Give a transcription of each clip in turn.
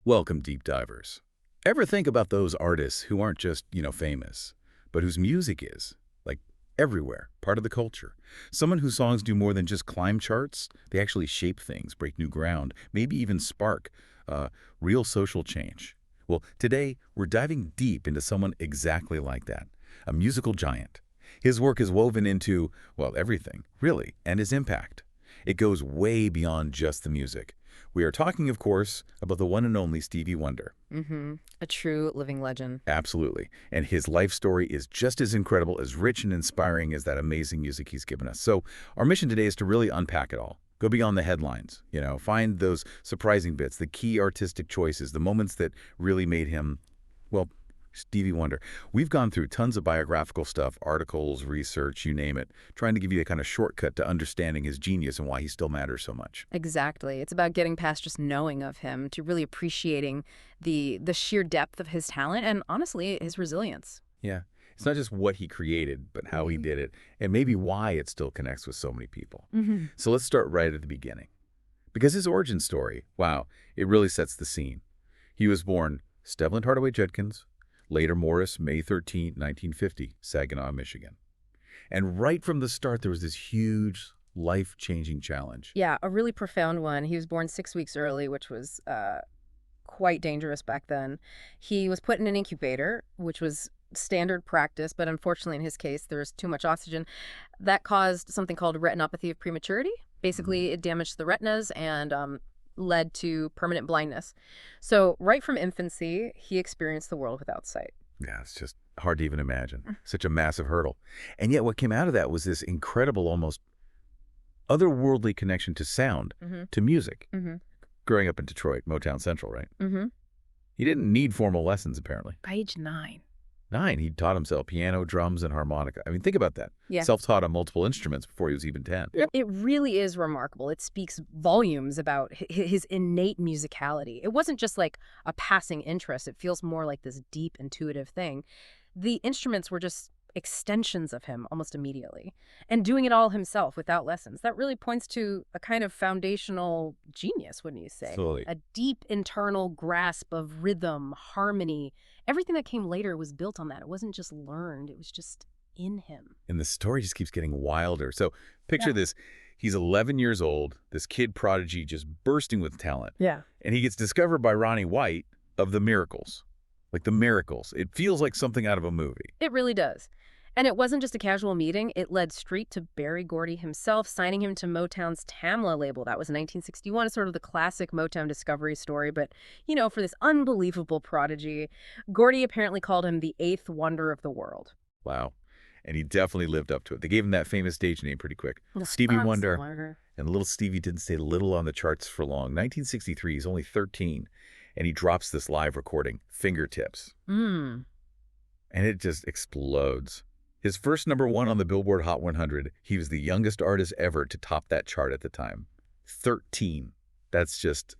Welcome, deep divers. Ever think about those artists who aren't just, famous, but whose music is, like, everywhere, part of the culture? Someone whose songs do more than just climb charts. They actually shape things, break new ground, maybe even spark real social change. Well, today, we're diving deep into someone exactly like that, a musical giant. His work is woven into, well, everything, really, and his impact. It goes way beyond just the music. We are talking, of course, about the one and only Stevie Wonder. A true living legend. Absolutely. And his life story is just as incredible, as rich and inspiring as that amazing music he's given us. So our mission today is to really unpack it all. Go beyond the headlines, find those surprising bits, the key artistic choices, the moments that really made him, well, Stevie Wonder. We've gone through tons of biographical stuff, articles, research, you name it, trying to give you a kind of shortcut to understanding his genius and why he still matters so much. Exactly. It's about getting past just knowing of him to really appreciating the sheer depth of his talent and, honestly, his resilience. Yeah. It's not just what he created, but how he did it, and maybe why it still connects with so many people. So let's start right at the beginning. Because his origin story, wow, it really sets the scene. He was born Stevland Hardaway Judkins, later Morris, May 13, 1950, Saginaw, Michigan. And right from the start, there was this huge, life-changing challenge. Yeah, a really profound one. He was born 6 weeks early, which was quite dangerous back then. He was put in an incubator, which was standard practice, but unfortunately in his case, there was too much oxygen. That caused something called retinopathy of prematurity. Basically, it damaged the retinas and led to permanent blindness. So right from infancy, he experienced the world without sight. Yeah, it's just hard to even imagine. Such a massive hurdle. And yet what came out of that was this incredible, almost otherworldly connection to sound, to music. Growing up in Detroit, Motown Central, right? He didn't need formal lessons, apparently. By age 9. 9, he taught himself piano, drums, and harmonica. I mean, think about that. Yeah. Self-taught on multiple instruments before he was even 10. It really is remarkable. It speaks volumes about his innate musicality. It wasn't just like a passing interest. It feels more like this deep, intuitive thing. The instruments were just extensions of him almost immediately. And doing it all himself without lessons. That really points to a kind of foundational genius, wouldn't you say? Absolutely. A deep internal grasp of rhythm, harmony. Everything that came later was built on that. It wasn't just learned. It was just in him. And the story just keeps getting wilder. So picture this. He's 11 years old, this kid prodigy just bursting with talent. Yeah. And he gets discovered by Ronnie White of The Miracles. Like The Miracles. It feels like something out of a movie. It really does. And it wasn't just a casual meeting. It led straight to Berry Gordy himself, signing him to Motown's Tamla label. That was in 1961, sort of the classic Motown discovery story. But, for this unbelievable prodigy, Gordy apparently called him the 8th wonder of the world. Wow. And he definitely lived up to it. They gave him that famous stage name pretty quick. Stevie Wonder. And little Stevie didn't stay little on the charts for long. 1963, he's only 13, and he drops this live recording, Fingertips. And it just explodes. His first #1 on the Billboard Hot 100, he was the youngest artist ever to top that chart at the time. 13. That's just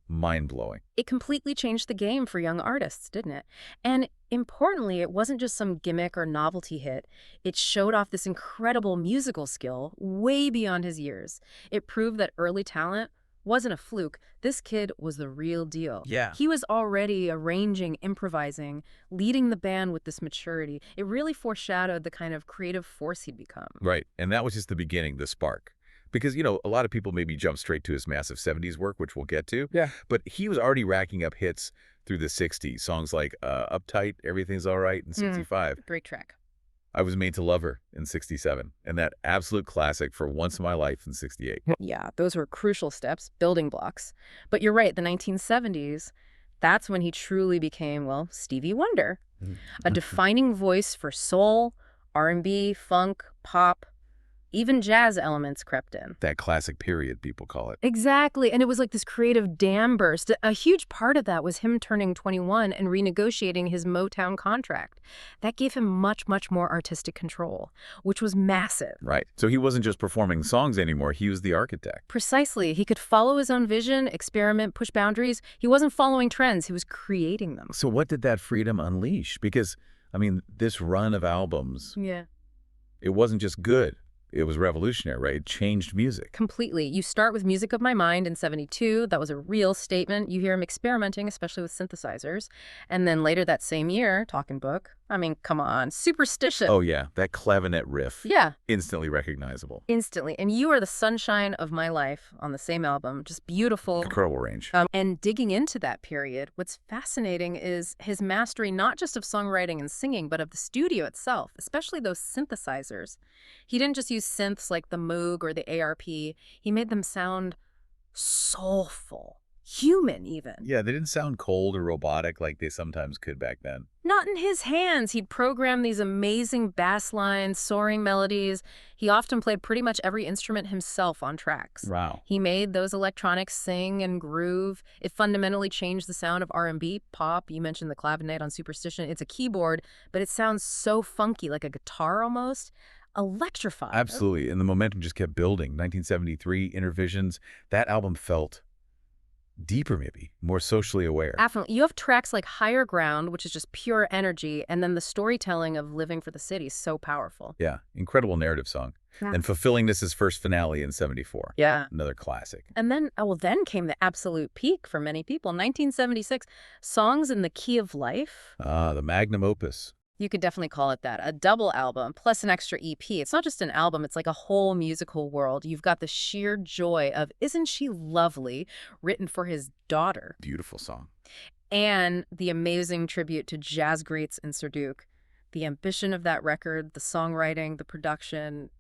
mind-blowing. It completely changed the game for young artists, didn't it? And importantly, it wasn't just some gimmick or novelty hit. It showed off this incredible musical skill way beyond his years. It proved that early talent wasn't a fluke. This kid was the real deal. Yeah. He was already arranging, improvising, leading the band with this maturity. It really foreshadowed the kind of creative force he'd become. Right. And that was just the beginning, the spark. Because, a lot of people maybe jump straight to his massive 70s work, which we'll get to. Yeah. But he was already racking up hits through the 60s. Songs like Uptight, Everything's All Right in 65. Great track. I Was Made to Love Her in 67. And that absolute classic for Once in My Life in 68. Yeah, those were crucial steps, building blocks. But you're right, the 1970s, that's when he truly became, Stevie Wonder. A defining voice for soul, R&B, funk, pop, even jazz elements crept in. That classic period, people call it. Exactly. And it was like this creative dam burst. A huge part of that was him turning 21 and renegotiating his Motown contract. That gave him much, much more artistic control, which was massive. Right. So he wasn't just performing songs anymore. He was the architect. Precisely. He could follow his own vision, experiment, push boundaries. He wasn't following trends. He was creating them. So what did that freedom unleash? Because, this run of albums, it wasn't just good. It was revolutionary, right? It changed music. Completely. You start with Music of My Mind in '72. That was a real statement. You hear him experimenting, especially with synthesizers. And then later that same year, Talking Book. I mean, come on. Superstition. Oh, yeah, that clavinet riff. Yeah. Instantly recognizable. Instantly. And You Are the Sunshine of My Life on the same album. Just beautiful. Incredible range. And digging into that period, what's fascinating is his mastery not just of songwriting and singing, but of the studio itself, especially those synthesizers. He didn't just use synths like the Moog or the ARP. He made them sound soulful, human even. Yeah, they didn't sound cold or robotic like they sometimes could back then. Not in his hands. He'd program these amazing bass lines, soaring melodies. He often played pretty much every instrument himself on tracks. Wow. He made those electronics sing and groove. It fundamentally changed the sound of R&B, pop. You mentioned the clavinet on Superstition. It's a keyboard, but it sounds so funky, like a guitar almost. Electrified. Absolutely, and the momentum just kept building. 1973, Intervisions, that album felt deeper maybe, more socially aware. Definitely. You have tracks like Higher Ground, which is just pure energy, and then the storytelling of Living for the City is so powerful. Yeah, incredible narrative song. Yeah. And Fulfilling This is first finale in 74. Yeah. Another classic. And then, then came the absolute peak for many people. 1976, Songs in the Key of Life. The magnum opus. You could definitely call it that. A double album plus an extra EP. It's not just an album, it's like a whole musical world. You've got the sheer joy of Isn't She Lovely, written for his daughter. Beautiful song. And the amazing tribute to jazz greats in Sir Duke. The ambition of that record, the songwriting, the production,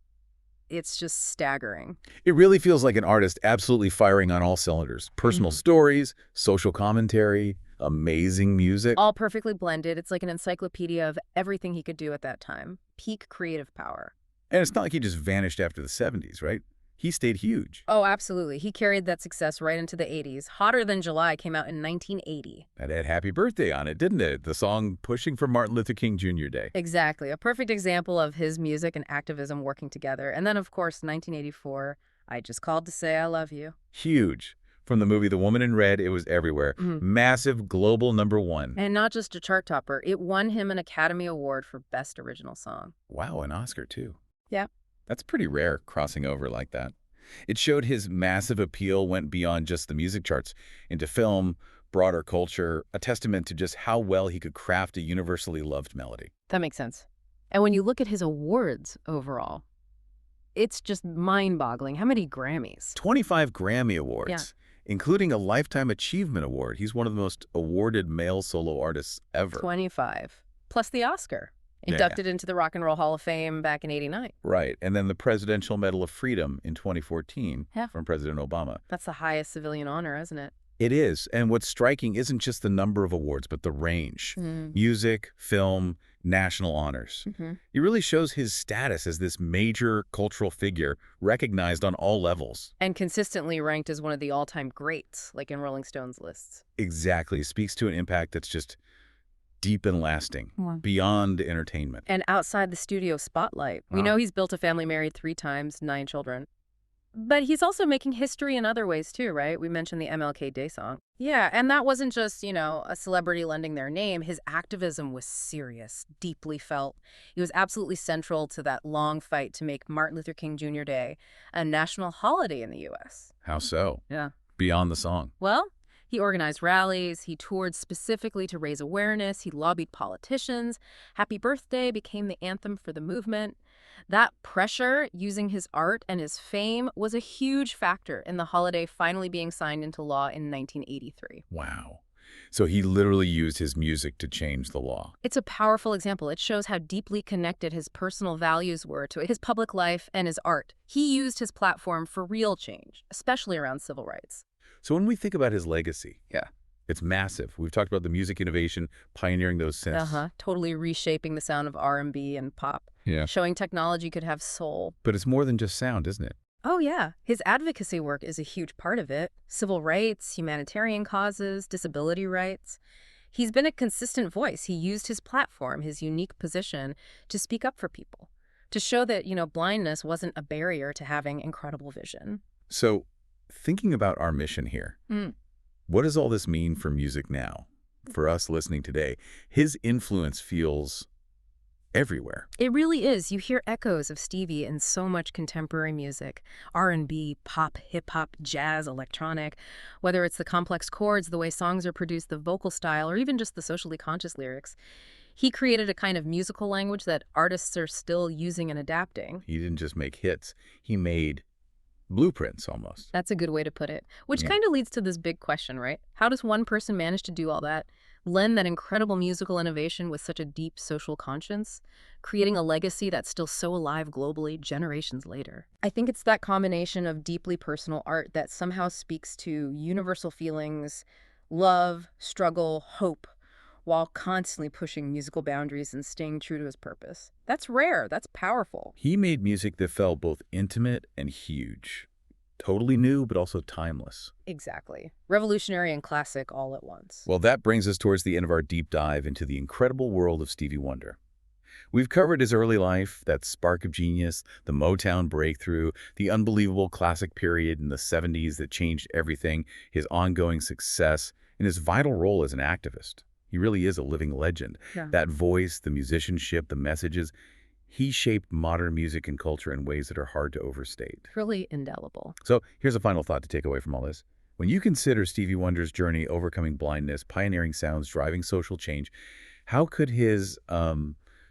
it's just staggering. It really feels like an artist absolutely firing on all cylinders. Personal stories, social commentary, amazing music. All perfectly blended. It's like an encyclopedia of everything he could do at that time. Peak creative power. And it's not like he just vanished after the 70s, right? He stayed huge. Oh, absolutely. He carried that success right into the 80s. Hotter Than July came out in 1980. That had Happy Birthday on it, didn't it? The song pushing for Martin Luther King Jr. Day. Exactly. A perfect example of his music and activism working together. And then, of course, 1984, I Just Called to Say I Love You. Huge. From the movie The Woman in Red, it was everywhere. Massive global #1. And not just a chart topper. It won him an Academy Award for Best Original Song. Wow, an Oscar, too. Yeah. That's pretty rare, crossing over like that. It showed his massive appeal went beyond just the music charts, into film, broader culture, a testament to just how well he could craft a universally loved melody. That makes sense. And when you look at his awards overall, it's just mind-boggling. How many Grammys? 25 Grammy Awards. Yeah. Including a Lifetime Achievement Award. He's one of the most awarded male solo artists ever. 25. Plus the Oscar. Yeah. Inducted into the Rock and Roll Hall of Fame back in '89. Right. And then the Presidential Medal of Freedom in 2014 Yeah. from President Obama. That's the highest civilian honor, isn't it? It is. And what's striking isn't just the number of awards, but the range. Music, film, national honors. It really shows his status as this major cultural figure recognized on all levels. And consistently ranked as one of the all-time greats, like in Rolling Stone's lists. Exactly. Speaks to an impact that's just deep and lasting, beyond entertainment. And outside the studio spotlight. We know he's built a family, married 3 times, 9 children. But he's also making history in other ways too, right? We mentioned the MLK Day song. Yeah, and that wasn't just, a celebrity lending their name. His activism was serious, deeply felt. He was absolutely central to that long fight to make Martin Luther King Jr. Day a national holiday in the U.S. How so? Yeah. Beyond the song. Well, he organized rallies, he toured specifically to raise awareness, he lobbied politicians. Happy Birthday became the anthem for the movement. That pressure, using his art and his fame, was a huge factor in the holiday finally being signed into law in 1983. Wow. So he literally used his music to change the law. It's a powerful example. It shows how deeply connected his personal values were to his public life and his art. He used his platform for real change, especially around civil rights. So when we think about his legacy, it's massive. We've talked about the music innovation, pioneering those synths. Totally reshaping the sound of R&B and pop. Yeah. Showing technology could have soul. But it's more than just sound, isn't it? Oh, yeah. His advocacy work is a huge part of it. Civil rights, humanitarian causes, disability rights. He's been a consistent voice. He used his platform, his unique position, to speak up for people, to show that, blindness wasn't a barrier to having incredible vision. So, thinking about our mission here, what does all this mean for music now? For us listening today, his influence feels everywhere. It really is. You hear echoes of Stevie in so much contemporary music. R&B, pop, hip-hop, jazz, electronic. Whether it's the complex chords, the way songs are produced, the vocal style, or even just the socially conscious lyrics. He created a kind of musical language that artists are still using and adapting. He didn't just make hits. He made blueprints almost. That's a good way to put it. Which Yeah. kind of leads to this big question, right? How does one person manage to do all that? Lend that incredible musical innovation with such a deep social conscience, creating a legacy that's still so alive globally generations later. I think it's that combination of deeply personal art that somehow speaks to universal feelings, love, struggle, hope, while constantly pushing musical boundaries and staying true to his purpose. That's rare. That's powerful. He made music that felt both intimate and huge. Totally new, but also timeless. Exactly. Revolutionary and classic all at once. Well, that brings us towards the end of our deep dive into the incredible world of Stevie Wonder. We've covered his early life, that spark of genius, the Motown breakthrough, the unbelievable classic period in the 70s that changed everything, his ongoing success, and his vital role as an activist. He really is a living legend. Yeah. That voice, the musicianship, the messages, he shaped modern music and culture in ways that are hard to overstate. Truly indelible. So here's a final thought to take away from all this. When you consider Stevie Wonder's journey overcoming blindness, pioneering sounds, driving social change, how could his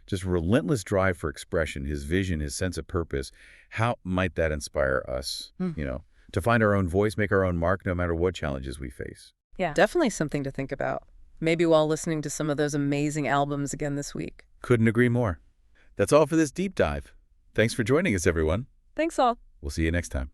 just relentless drive for expression, his vision, his sense of purpose, how might that inspire us, to find our own voice, make our own mark, no matter what challenges we face? Yeah. Definitely something to think about. Maybe while listening to some of those amazing albums again this week. Couldn't agree more. That's all for this deep dive. Thanks for joining us, everyone. Thanks all. We'll see you next time.